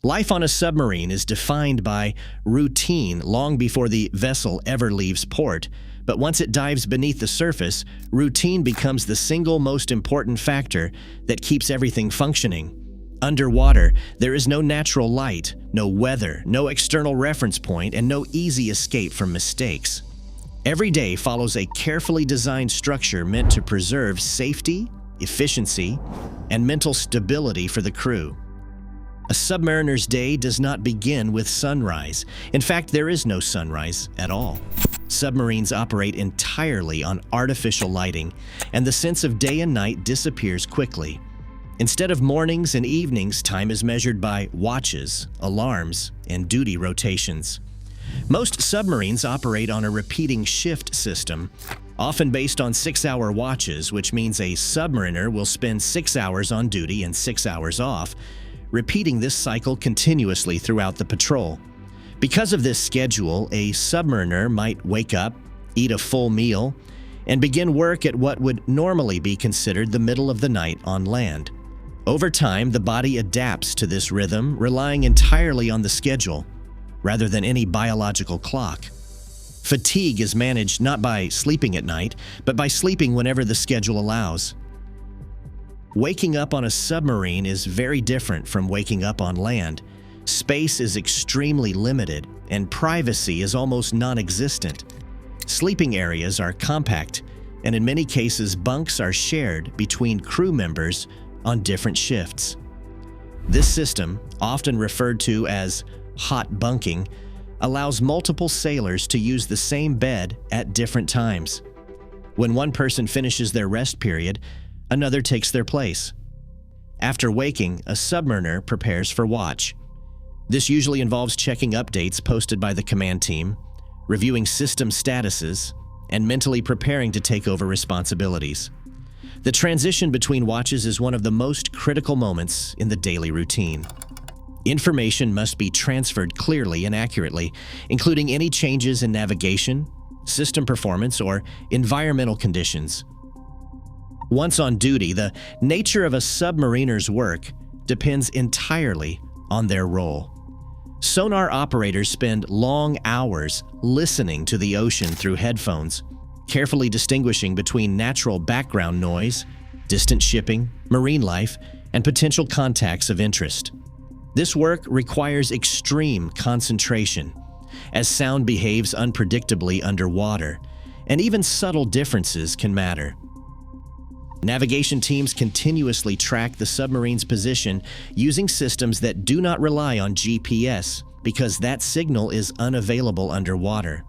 Life on a submarine is defined by routine long before the vessel ever leaves port, but once it dives beneath the surface, routine becomes the single most important factor that keeps everything functioning. Underwater, there is no natural light, no weather, no external reference point, and no easy escape from mistakes. Every day follows a carefully designed structure meant to preserve safety, efficiency, and mental stability for the crew. A submariner's day does not begin with sunrise. In fact, there is no sunrise at all. Submarines operate entirely on artificial lighting, and the sense of day and night disappears quickly. Instead of mornings and evenings, time is measured by watches, alarms, and duty rotations. Most submarines operate on a repeating shift system, often based on 6-hour watches, which means a submariner will spend 6 hours on duty and 6 hours off, repeating this cycle continuously throughout the patrol. Because of this schedule, a submariner might wake up, eat a full meal, and begin work at what would normally be considered the middle of the night on land. Over time, the body adapts to this rhythm, relying entirely on the schedule, rather than any biological clock. Fatigue is managed not by sleeping at night, but by sleeping whenever the schedule allows. Waking up on a submarine is very different from waking up on land. Space is extremely limited, and privacy is almost non-existent. Sleeping areas are compact, and in many cases, bunks are shared between crew members on different shifts. This system, often referred to as hot bunking, allows multiple sailors to use the same bed at different times. When one person finishes their rest period, another takes their place. After waking, a submariner prepares for watch. This usually involves checking updates posted by the command team, reviewing system statuses, and mentally preparing to take over responsibilities. The transition between watches is one of the most critical moments in the daily routine. Information must be transferred clearly and accurately, including any changes in navigation, system performance, or environmental conditions. Once on duty, the nature of a submariner's work depends entirely on their role. Sonar operators spend long hours listening to the ocean through headphones, carefully distinguishing between natural background noise, distant shipping, marine life, and potential contacts of interest. This work requires extreme concentration, as sound behaves unpredictably underwater, and even subtle differences can matter. Navigation teams continuously track the submarine's position using systems that do not rely on GPS because that signal is unavailable underwater.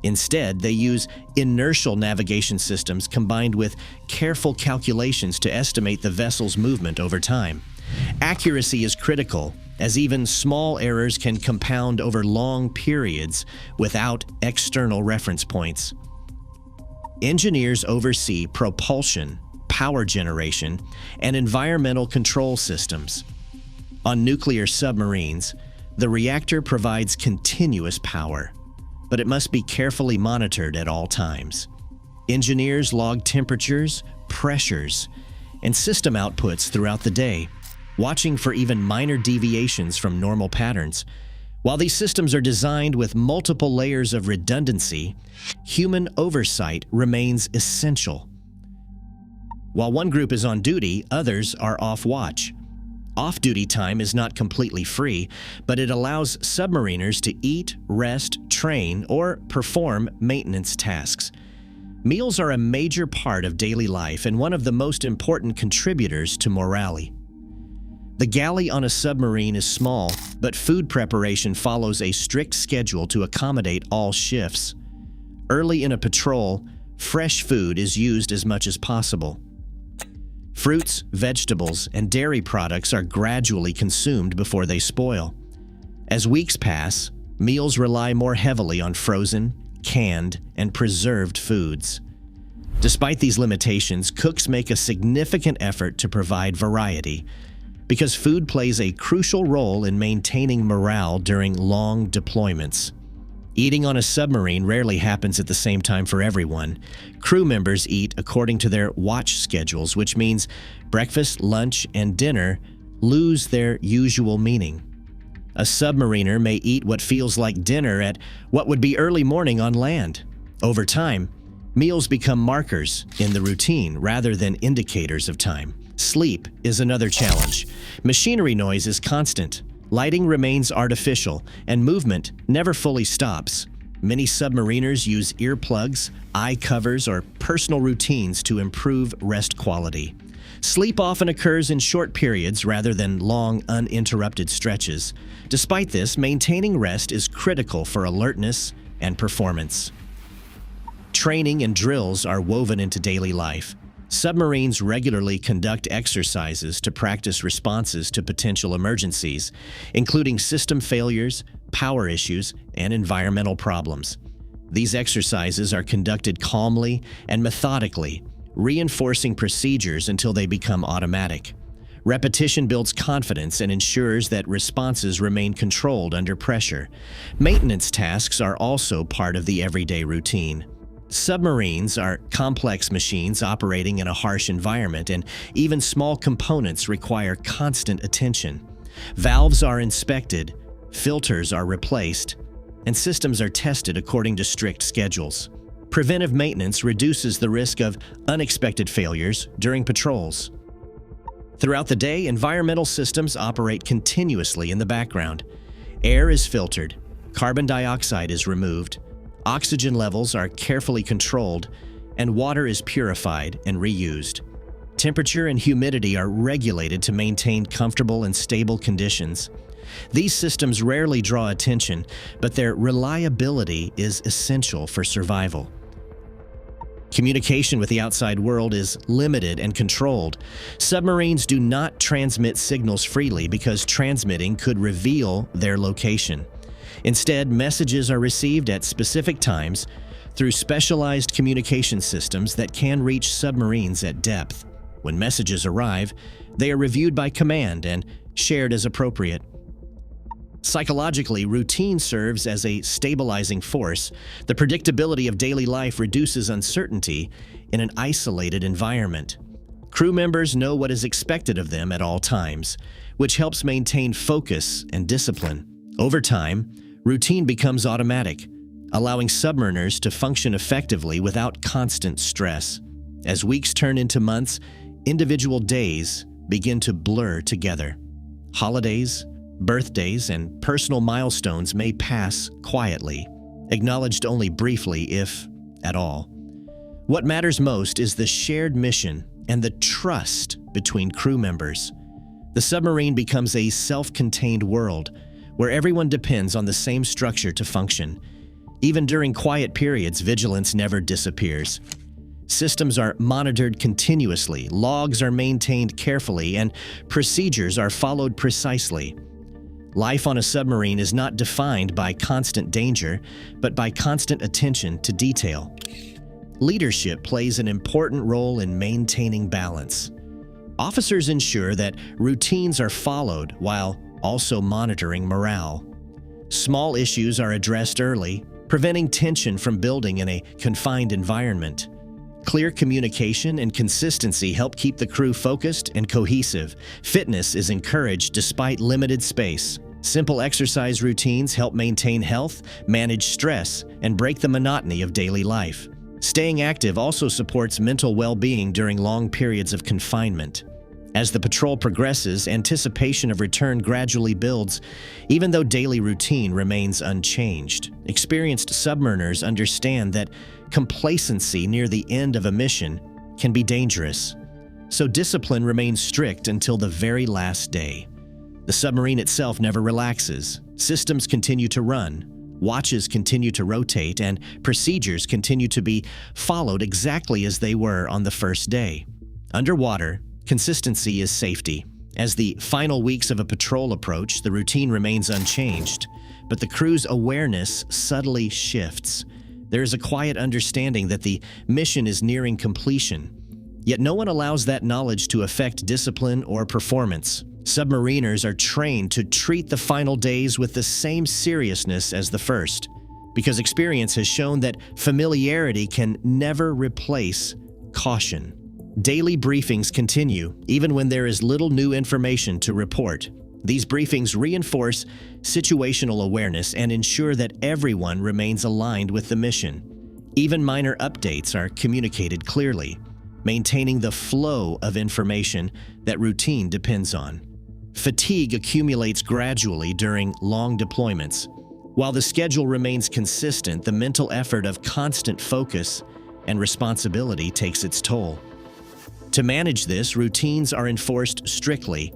Instead, they use inertial navigation systems combined with careful calculations to estimate the vessel's movement over time. Accuracy is critical, as even small errors can compound over long periods without external reference points. Engineers oversee propulsion, power generation, and environmental control systems. On nuclear submarines, the reactor provides continuous power, but it must be carefully monitored at all times. Engineers log temperatures, pressures, and system outputs throughout the day, watching for even minor deviations from normal patterns. While these systems are designed with multiple layers of redundancy, human oversight remains essential. While one group is on duty, others are off watch. Off-duty time is not completely free, but it allows submariners to eat, rest, train, or perform maintenance tasks. Meals are a major part of daily life and one of the most important contributors to morale. The galley on a submarine is small, but food preparation follows a strict schedule to accommodate all shifts. Early in a patrol, fresh food is used as much as possible. Fruits, vegetables, and dairy products are gradually consumed before they spoil. As weeks pass, meals rely more heavily on frozen, canned, and preserved foods. Despite these limitations, cooks make a significant effort to provide variety, because food plays a crucial role in maintaining morale during long deployments. Eating on a submarine rarely happens at the same time for everyone. Crew members eat according to their watch schedules, which means breakfast, lunch, and dinner lose their usual meaning. A submariner may eat what feels like dinner at what would be early morning on land. Over time, meals become markers in the routine rather than indicators of time. Sleep is another challenge. Machinery noise is constant, lighting remains artificial, and movement never fully stops. Many submariners use earplugs, eye covers, or personal routines to improve rest quality. Sleep often occurs in short periods rather than long, uninterrupted stretches. Despite this, maintaining rest is critical for alertness and performance. Training and drills are woven into daily life. Submarines regularly conduct exercises to practice responses to potential emergencies, including system failures, power issues, and environmental problems. These exercises are conducted calmly and methodically, reinforcing procedures until they become automatic. Repetition builds confidence and ensures that responses remain controlled under pressure. Maintenance tasks are also part of the everyday routine. Submarines are complex machines operating in a harsh environment, and even small components require constant attention. Valves are inspected, filters are replaced, and systems are tested according to strict schedules. Preventive maintenance reduces the risk of unexpected failures during patrols. Throughout the day, environmental systems operate continuously in the background. Air is filtered, carbon dioxide is removed, oxygen levels are carefully controlled, and water is purified and reused. Temperature and humidity are regulated to maintain comfortable and stable conditions. These systems rarely draw attention, but their reliability is essential for survival. Communication with the outside world is limited and controlled. Submarines do not transmit signals freely because transmitting could reveal their location. Instead, messages are received at specific times through specialized communication systems that can reach submarines at depth. When messages arrive, they are reviewed by command and shared as appropriate. Psychologically, routine serves as a stabilizing force. The predictability of daily life reduces uncertainty in an isolated environment. Crew members know what is expected of them at all times, which helps maintain focus and discipline. Over time, routine becomes automatic, allowing submariners to function effectively without constant stress. As weeks turn into months, individual days begin to blur together. Holidays, birthdays, and personal milestones may pass quietly, acknowledged only briefly, if at all. What matters most is the shared mission and the trust between crew members. The submarine becomes a self-contained world where everyone depends on the same structure to function. Even during quiet periods, vigilance never disappears. Systems are monitored continuously, logs are maintained carefully, and procedures are followed precisely. Life on a submarine is not defined by constant danger, but by constant attention to detail. Leadership plays an important role in maintaining balance. Officers ensure that routines are followed while also monitoring morale. Small issues are addressed early, preventing tension from building in a confined environment. Clear communication and consistency help keep the crew focused and cohesive. Fitness is encouraged despite limited space. Simple exercise routines help maintain health, manage stress, and break the monotony of daily life. Staying active also supports mental well-being during long periods of confinement. As the patrol progresses, anticipation of return gradually builds, even though daily routine remains unchanged. Experienced submariners understand that complacency near the end of a mission can be dangerous, so discipline remains strict until the very last day. The submarine itself never relaxes. Systems continue to run, watches continue to rotate, and procedures continue to be followed exactly as they were on the first day. Underwater, consistency is safety. As the final weeks of a patrol approach, the routine remains unchanged, but the crew's awareness subtly shifts. There is a quiet understanding that the mission is nearing completion, yet no one allows that knowledge to affect discipline or performance. Submariners are trained to treat the final days with the same seriousness as the first, because experience has shown that familiarity can never replace caution. Daily briefings continue, even when there is little new information to report. These briefings reinforce situational awareness and ensure that everyone remains aligned with the mission. Even minor updates are communicated clearly, maintaining the flow of information that routine depends on. Fatigue accumulates gradually during long deployments. While the schedule remains consistent, the mental effort of constant focus and responsibility takes its toll. To manage this, routines are enforced strictly,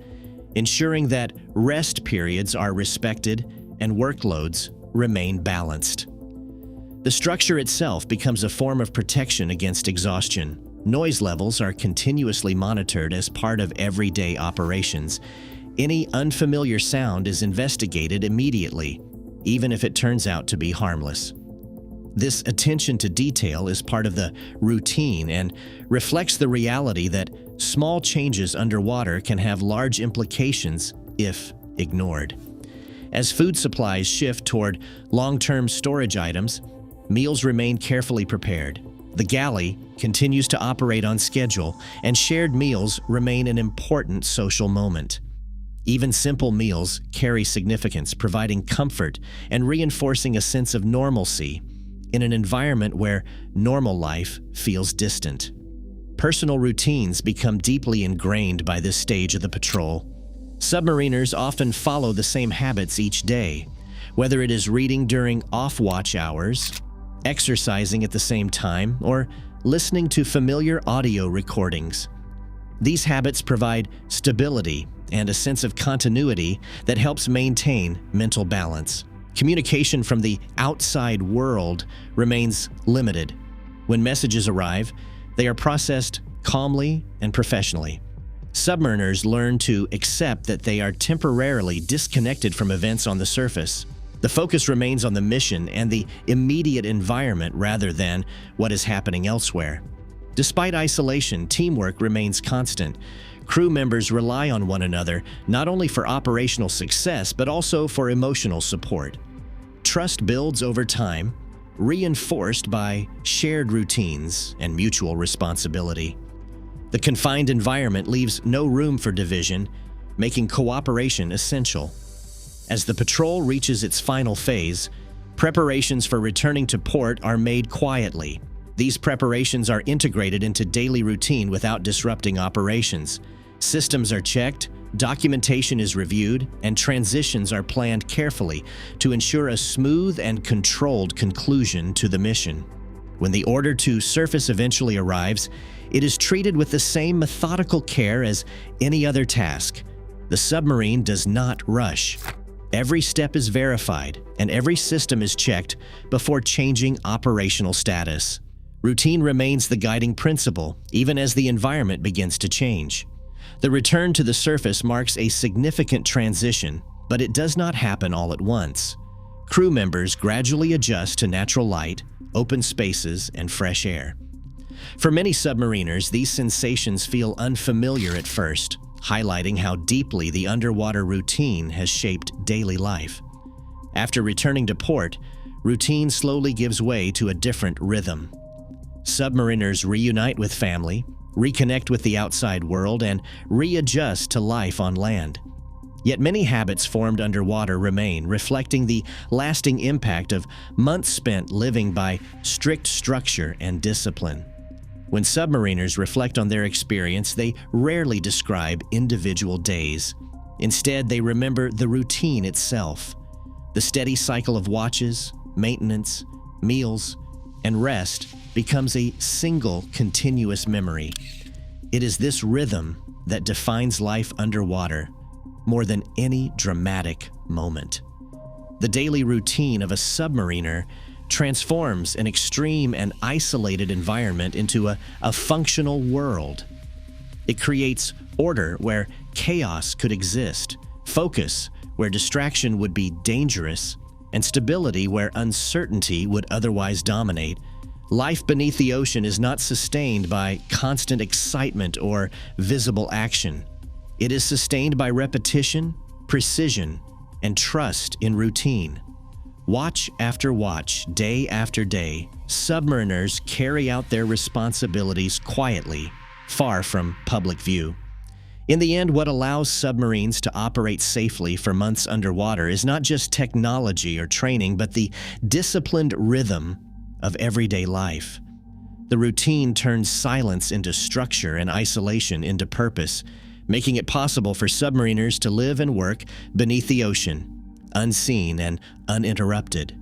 ensuring that rest periods are respected and workloads remain balanced. The structure itself becomes a form of protection against exhaustion. Noise levels are continuously monitored as part of everyday operations. Any unfamiliar sound is investigated immediately, even if it turns out to be harmless. This attention to detail is part of the routine and reflects the reality that small changes underwater can have large implications if ignored. As food supplies shift toward long-term storage items, meals remain carefully prepared. The galley continues to operate on schedule, and shared meals remain an important social moment. Even simple meals carry significance, providing comfort and reinforcing a sense of normalcy in an environment where normal life feels distant. Personal routines become deeply ingrained by this stage of the patrol. Submariners often follow the same habits each day, whether it is reading during off-watch hours, exercising at the same time, or listening to familiar audio recordings. These habits provide stability and a sense of continuity that helps maintain mental balance. Communication from the outside world remains limited. When messages arrive, they are processed calmly and professionally. Submariners learn to accept that they are temporarily disconnected from events on the surface. The focus remains on the mission and the immediate environment rather than what is happening elsewhere. Despite isolation, teamwork remains constant. Crew members rely on one another not only for operational success but also for emotional support. Trust builds over time, reinforced by shared routines and mutual responsibility. The confined environment leaves no room for division, making cooperation essential. As the patrol reaches its final phase, preparations for returning to port are made quietly. These preparations are integrated into daily routine without disrupting operations. Systems are checked, documentation is reviewed, and transitions are planned carefully to ensure a smooth and controlled conclusion to the mission. When the order to surface eventually arrives, it is treated with the same methodical care as any other task. The submarine does not rush. Every step is verified, and every system is checked before changing operational status. Routine remains the guiding principle, even as the environment begins to change. The return to the surface marks a significant transition, but it does not happen all at once. Crew members gradually adjust to natural light, open spaces, and fresh air. For many submariners, these sensations feel unfamiliar at first, highlighting how deeply the underwater routine has shaped daily life. After returning to port, routine slowly gives way to a different rhythm. Submariners reunite with family, reconnect with the outside world, and readjust to life on land. Yet many habits formed underwater remain, reflecting the lasting impact of months spent living by strict structure and discipline. When submariners reflect on their experience, they rarely describe individual days. Instead, they remember the routine itself. The steady cycle of watches, maintenance, meals, and rest becomes a single continuous memory. It is this rhythm that defines life underwater more than any dramatic moment. The daily routine of a submariner transforms an extreme and isolated environment into a functional world. It creates order where chaos could exist, focus where distraction would be dangerous, and stability where uncertainty would otherwise dominate. Life beneath the ocean is not sustained by constant excitement or visible action. It is sustained by repetition, precision, and trust in routine. Watch after watch, day after day, submariners carry out their responsibilities quietly, far from public view. In the end, what allows submarines to operate safely for months underwater is not just technology or training, but the disciplined rhythm of everyday life. The routine turns silence into structure and isolation into purpose, making it possible for submariners to live and work beneath the ocean, unseen and uninterrupted.